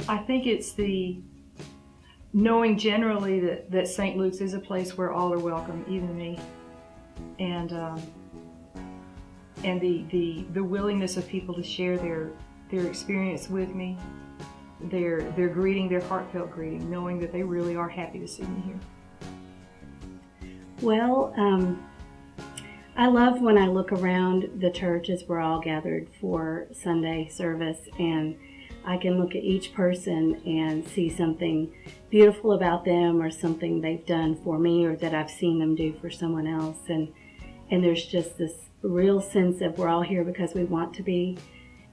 I think it's the knowing generally that St. Luke's is a place where all are welcome, even me, and the willingness of people to share their experience with me, their greeting, their heartfelt greeting, knowing that they really are happy to see me here. Well, I love when I look around the church as we're all gathered for Sunday service, and I can look at each person and see something beautiful about them or something they've done for me or that I've seen them do for someone else. And there's just this real sense of we're all here because we want to be.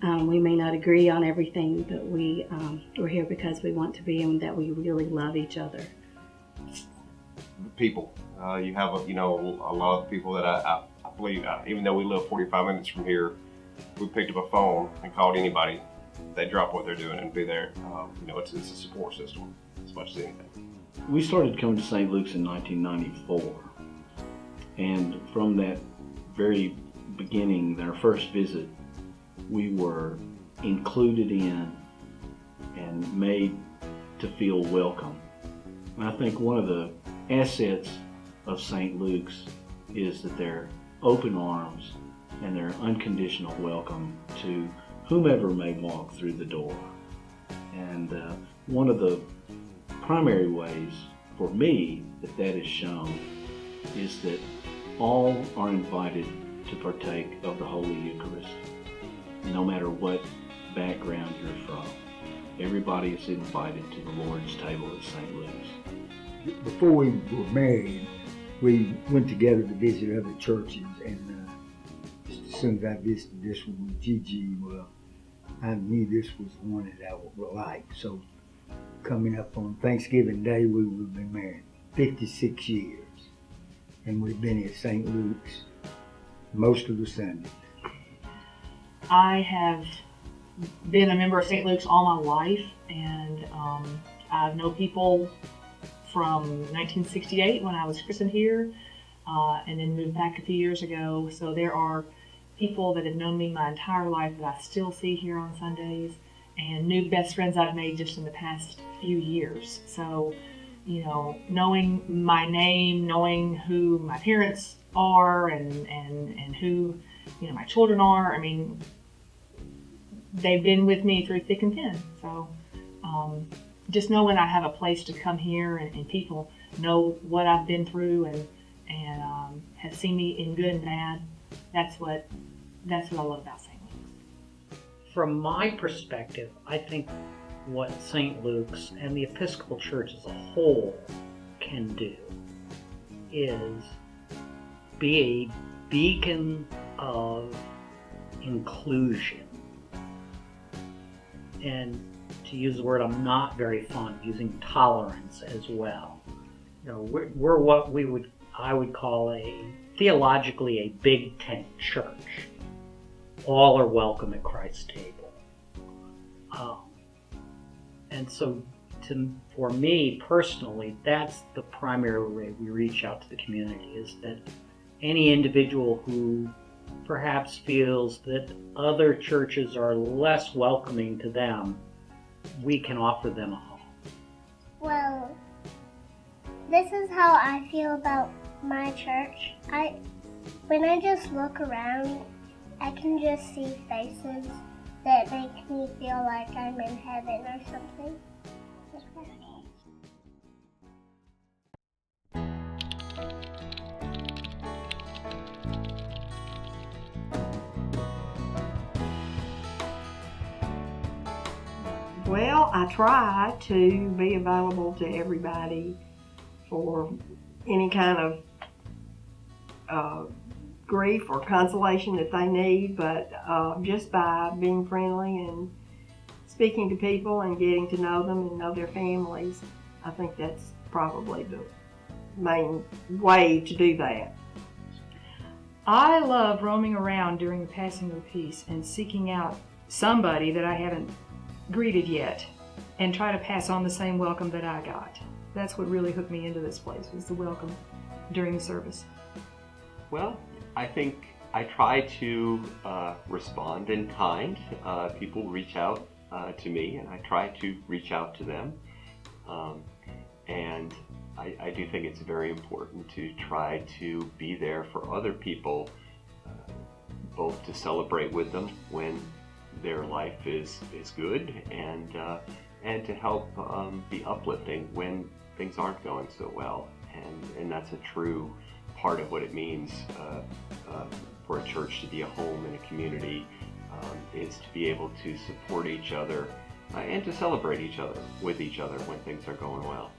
We may not agree on everything, but we're here because we want to be and that we really love each other. People. You have a lot of people that I believe, even though we live 45 minutes from here, we picked up a phone and called anybody. They drop what they're doing and be there. It's a support system as much as anything. We started coming to St. Luke's in 1994, and from that very beginning, our first visit, we were included in and made to feel welcome. And I think one of the assets of St. Luke's is that they're open arms and their unconditional welcome to whomever may walk through the door. And one of the primary ways for me that is shown is that all are invited to partake of the Holy Eucharist, no matter what background you're from. Everybody is invited to the Lord's table at St. Luke's. Before we were married, we went together to visit other churches, and as soon as I visited this one with Gigi, well, I knew this was the one that I would like. So coming up on Thanksgiving Day, we would have been married 56 years, and we've been at St. Luke's most of the Sundays. I have been a member of St. Luke's all my life, and I've known people from 1968 when I was christened here, and then moved back a few years ago. So there are people that have known me my entire life that I still see here on Sundays, and new best friends I've made just in the past few years. So, knowing my name, knowing who my parents are and who, my children are, I mean, they've been with me through thick and thin. So, just knowing I have a place to come here and people know what I've been through and have seen me in good and bad, that's what I love about St. Luke's. From my perspective, I think what St. Luke's and the Episcopal Church as a whole can do is be a beacon of inclusion. And to use the word I'm not very fond of using, tolerance as well. We're what I would call theologically a big tent church. All are welcome at Christ's table. And so for me personally, that's the primary way we reach out to the community, is that any individual who perhaps feels that other churches are less welcoming to them, we can offer them a home. Well, this is how I feel about my church. When I just look around, I can just see faces that make me feel like I'm in heaven or something. Well, I try to be available to everybody for any kind of grief or consolation that they need, but just by being friendly and speaking to people and getting to know them and know their families, I think that's probably the main way to do that. I love roaming around during the passing of peace and seeking out somebody that I haven't greeted yet and try to pass on the same welcome that I got. That's what really hooked me into this place, was the welcome during the service. Well, I think I try to respond in kind. People reach out to me, and I try to reach out to them. And I do think it's very important to try to be there for other people, both to celebrate with them when their life is good, and to help be uplifting when things aren't going so well. And that's a true part of what it means for a church to be a home and a community, is to be able to support each other and to celebrate each other with each other when things are going well.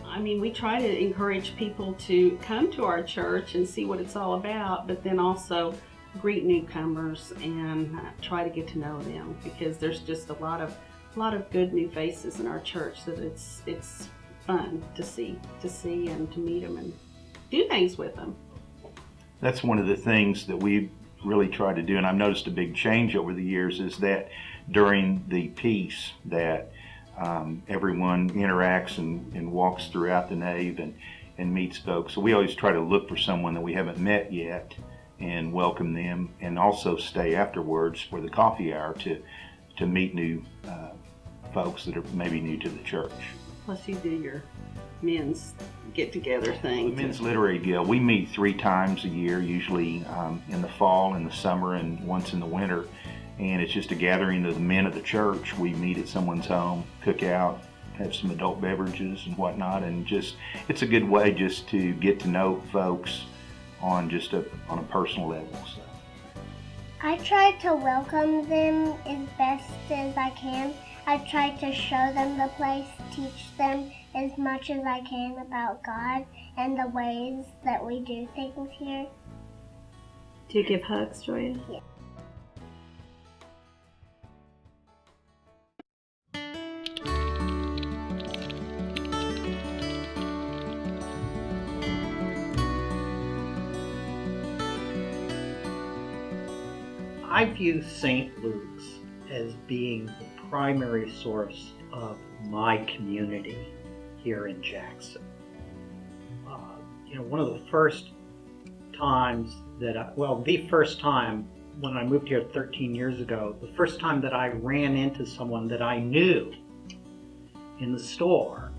I mean, we try to encourage people to come to our church and see what it's all about, but then also greet newcomers and try to get to know them, because there's just a lot of good new faces in our church that it's fun to see and to meet them and do things with them. That's one of the things that we really try to do, and I've noticed a big change over the years, is that during the peace that everyone interacts and walks throughout the nave and meets folks. So we always try to look for someone that we haven't met yet and welcome them, and also stay afterwards for the coffee hour to meet new folks that are maybe new to the church. Plus you do your men's get-together thing. The Men's Literary Guild, we meet 3 times a year, usually in the fall, in the summer, and once in the winter. And it's just a gathering of the men of the church. We meet at someone's home, cook out, have some adult beverages and whatnot, and just, it's a good way just to get to know folks on a personal level. So I try to welcome them as best as I can. I try to show them the place, teach them as much as I can about God and the ways that we do things here. Do you give hugs, Joya? Yeah. I view St. Luke's as being the primary source of my community here in Jackson. One of the first times that the first time when I moved here 13 years ago, the first time that I ran into someone that I knew in the store,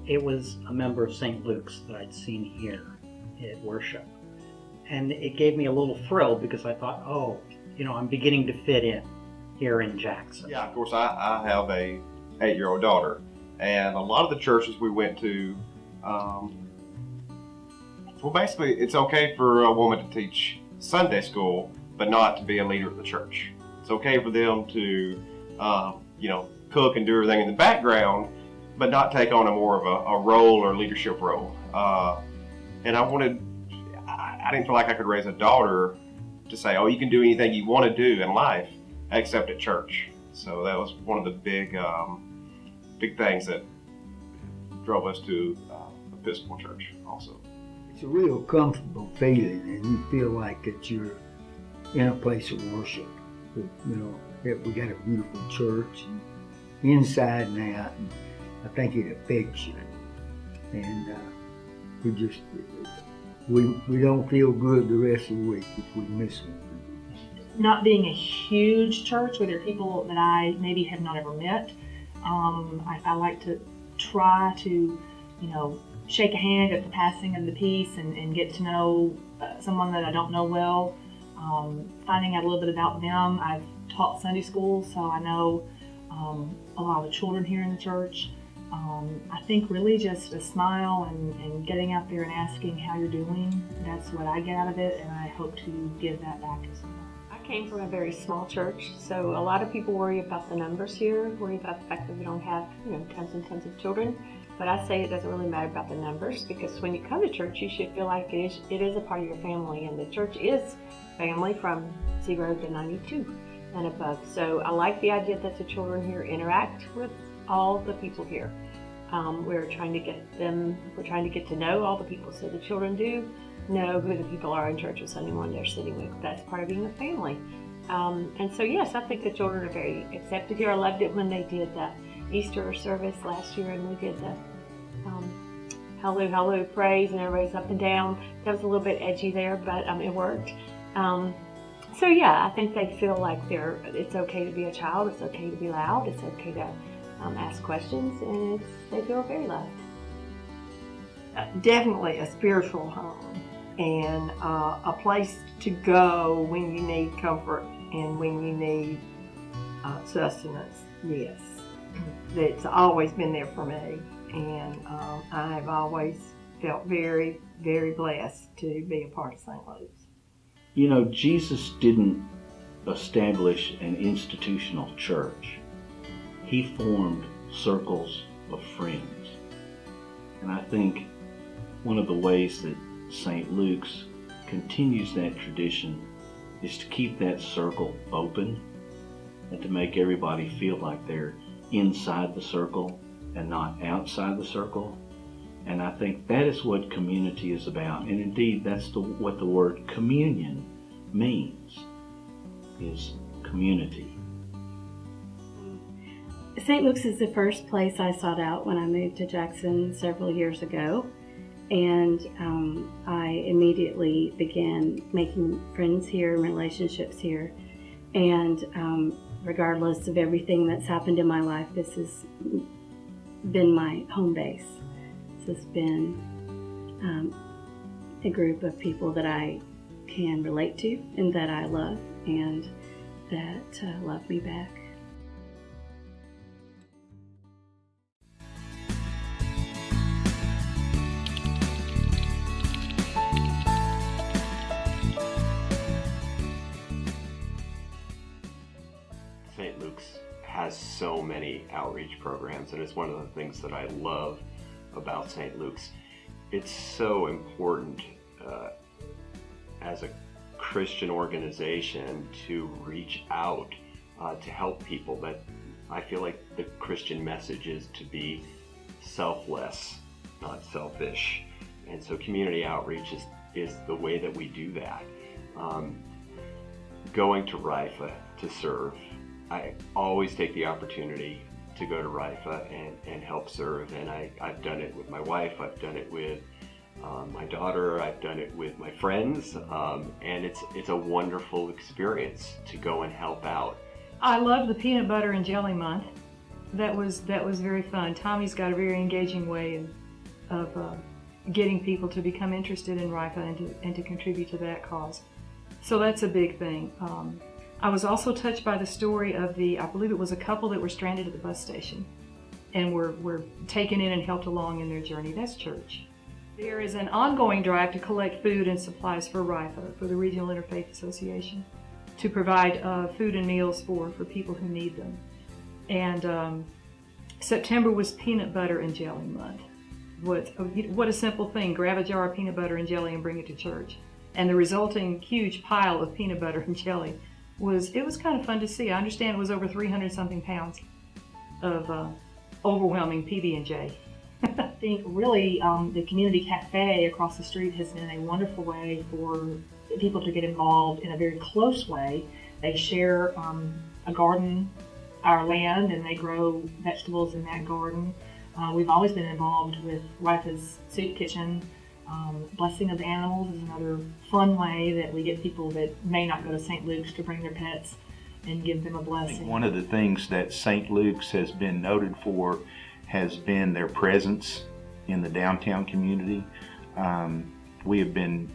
it was a member of St. Luke's that I'd seen here at worship. And it gave me a little thrill, because I thought, I'm beginning to fit in here in Jackson. Yeah, of course, I have a 8-year-old daughter, and a lot of the churches we went to, basically it's okay for a woman to teach Sunday school, but not to be a leader of the church. It's okay for them to, cook and do everything in the background, but not take on a more of a role or leadership role. And I didn't feel like I could raise a daughter to say, you can do anything you want to do in life except at church. So that was one of the big things that drove us to Episcopal Church also. It's a real comfortable feeling, and you feel like that you're in a place of worship. That we got a beautiful church, and inside and out, and I think it affects you. And we don't feel good the rest of the week if we miss one. Not being a huge church where there are people that I maybe have not ever met, I like to try to, shake a hand at the passing of the peace and get to know someone that I don't know well, finding out a little bit about them. I've taught Sunday school, so I know a lot of the children here in the church. I think really just a smile and getting out there and asking how you're doing, that's what I get out of it, and I hope to give that back as well. I came from a very small church, so a lot of people worry about the numbers here, worry about the fact that we don't have tons and tons of children. But I say it doesn't really matter about the numbers, because when you come to church, you should feel like it is a part of your family, and the church is family from 0 to 92 and above. So I like the idea that the children here interact with all the people here. We're trying to get to know all the people, so the children do know who the people are in church on Sunday morning they're sitting with. That's part of being a family. And so yes, I think the children are very accepted here. I loved it when they did the Easter service last year, and we did the hallelujah praise, and everybody's up and down. That was a little bit edgy there, but it worked. So yeah, I think they feel like it's okay to be a child, it's okay to be loud, it's okay to ask questions, and they feel very loved. Definitely a spiritual home and a place to go when you need comfort and when you need sustenance. Yes, it's always been there for me, and I've always felt very, very blessed to be a part of St. Luke's. You know, Jesus didn't establish an institutional church. He formed circles of friends. And I think one of the ways that St. Luke's continues that tradition is to keep that circle open and to make everybody feel like they're inside the circle and not outside the circle. And I think that is what community is about. And indeed, that's what the word communion means, is community. St. Luke's is the first place I sought out when I moved to Jackson several years ago. And I immediately began making friends here, relationships here. And regardless of everything that's happened in my life, this has been my home base. This has been a group of people that I can relate to and that I love and that love me back. St. Luke's has so many outreach programs, and it's one of the things that I love about St. Luke's. It's so important as a Christian organization to reach out to help people. But I feel like the Christian message is to be selfless, not selfish. And so community outreach is the way that we do that. Going to RIFA to serve, I always take the opportunity to go to RIFA and help serve. And I've done it with my wife, I've done it with my daughter, I've done it with my friends, and it's a wonderful experience to go and help out. I love the peanut butter and jelly month. That was very fun. Tommy's got a very engaging way of getting people to become interested in RIFA and to contribute to that cause. So that's a big thing. I was also touched by the story of I believe it was a couple that were stranded at the bus station and were taken in and helped along in their journey. That's church. There is an ongoing drive to collect food and supplies for RIFA, for the Regional Interfaith Association, to provide food and meals for people who need them. And September was peanut butter and jelly month. What a simple thing. Grab a jar of peanut butter and jelly and bring it to church. And the resulting huge pile of peanut butter and jelly was kind of fun to see. I understand it was over 300 something pounds of overwhelming PB&J. I think really the community cafe across the street has been a wonderful way for people to get involved in a very close way. They share a garden, our land, and they grow vegetables in that garden. We've always been involved with RIFA's soup kitchen. Blessing of the animals is another fun way that we get people that may not go to St. Luke's to bring their pets and give them a blessing. One of the things that St. Luke's has been noted for has been their presence in the downtown community. We have been,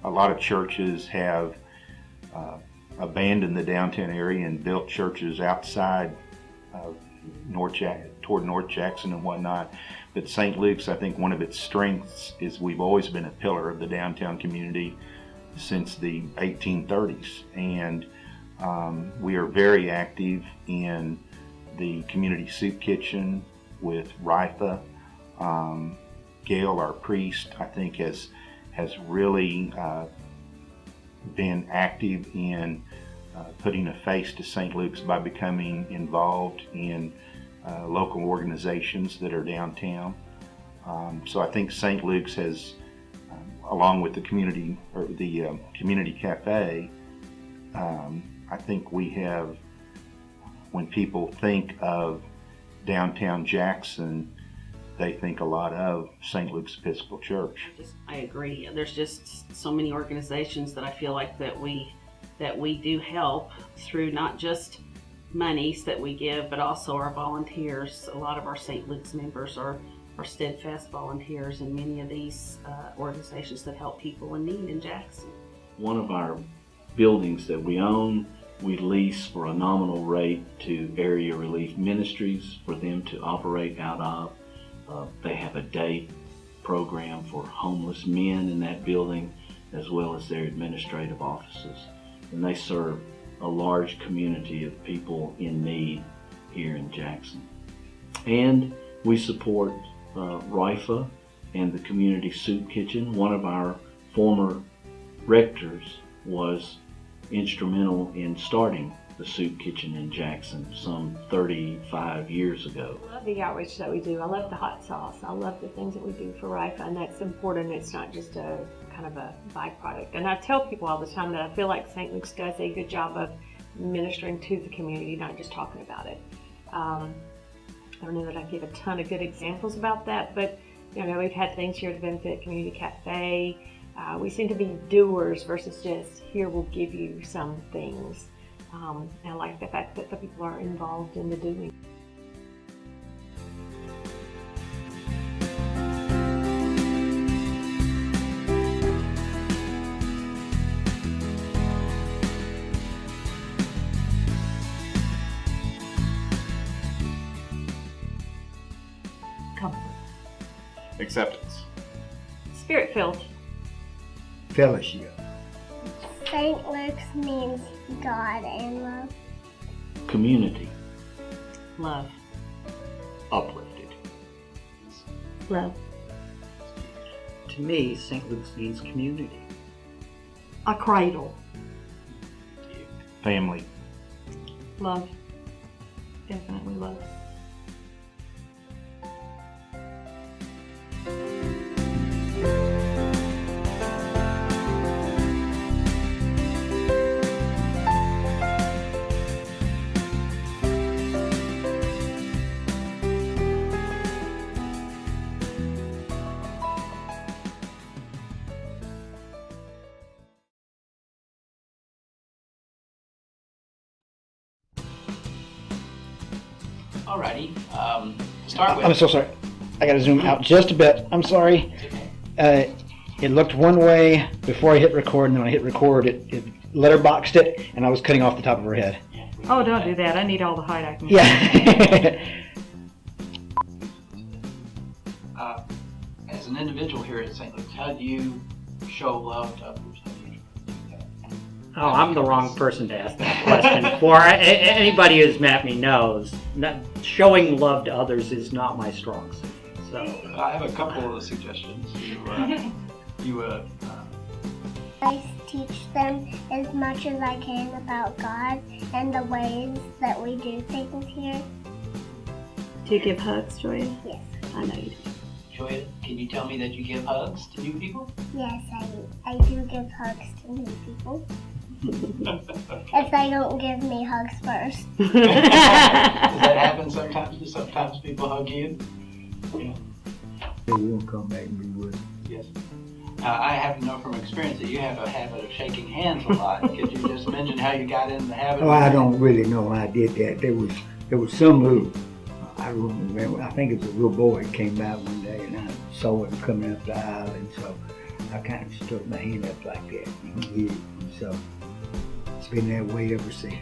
a lot of churches have abandoned the downtown area and built churches outside of toward North Jackson and whatnot. But St. Luke's, I think one of its strengths is we've always been a pillar of the downtown community since the 1830s. And we are very active in the community soup kitchen with RIFA. Gail, our priest, I think has really been active in putting a face to St. Luke's by becoming involved in local organizations that are downtown. So I think St. Luke's has, along with the community or the community cafe, I think we have, when people think of downtown Jackson, they think a lot of St. Luke's Episcopal Church. I agree. There's just so many organizations that I feel like that we that we do help through not just monies that we give, but also our volunteers. A lot of our St. Luke's members are steadfast volunteers in many of these organizations that help people in need in Jackson. One of our buildings that we own, we lease for a nominal rate to Area Relief Ministries for them to operate out of. They have a day program for homeless men in that building, as well as their administrative offices. And they serve a large community of people in need here in Jackson. And we support RIFA and the Community Soup Kitchen. One of our former rectors was instrumental in starting the soup kitchen in Jackson some 35 years ago. I love the outreach that we do. I love the hot sauce. I love the things that we do for RIFA, and that's important. It's not just a kind of a byproduct. And I tell people all the time that I feel like St. Luke's does a good job of ministering to the community, not just talking about it. I don't know that I give a ton of good examples about that, but we've had things here at the Benefit Community Cafe. We seem to be doers versus just, here, we'll give you some things. And I like the fact that the people are involved in the doing. Comfort. Acceptance. Spirit-filled. Fellowship. St. Luke's means God and love. Community. Love. Uplifted. Love. To me, St. Luke's means community. A cradle. Family. Love. Definitely love. Alrighty. To start with. I'm so sorry. I got to zoom out just a bit. I'm sorry. It looked one way before I hit record, and then when I hit record, it letterboxed it, and I was cutting off the top of her head. Oh, don't do that. I need all the height I can get. Yeah. As an individual here at St. Luke's, how do you show love to others? How do you do that? Oh, I'm the wrong person to ask that question for. Anybody who's met me knows showing love to others is not my strong suit. So I have a couple of suggestions. I teach them as much as I can about God and the ways that we do things here. Do you give hugs, Joya? Yes. I know you do. Joya, can you tell me that you give hugs to new people? Yes, I do give hugs to new people. If they don't give me hugs first. Does that happen sometimes? Do sometimes people hug you? Yeah. They won't come back and be with us. Yes. I happen to know from experience that you have a habit of shaking hands a lot. Could you just mention how you got in the habit? Oh, I don't really know how I did that. There was some little, I don't remember, I think it was a little boy that came by one day and I saw him coming up the aisle, and so I kind of stuck my hand up like that. And so it's been that way ever since.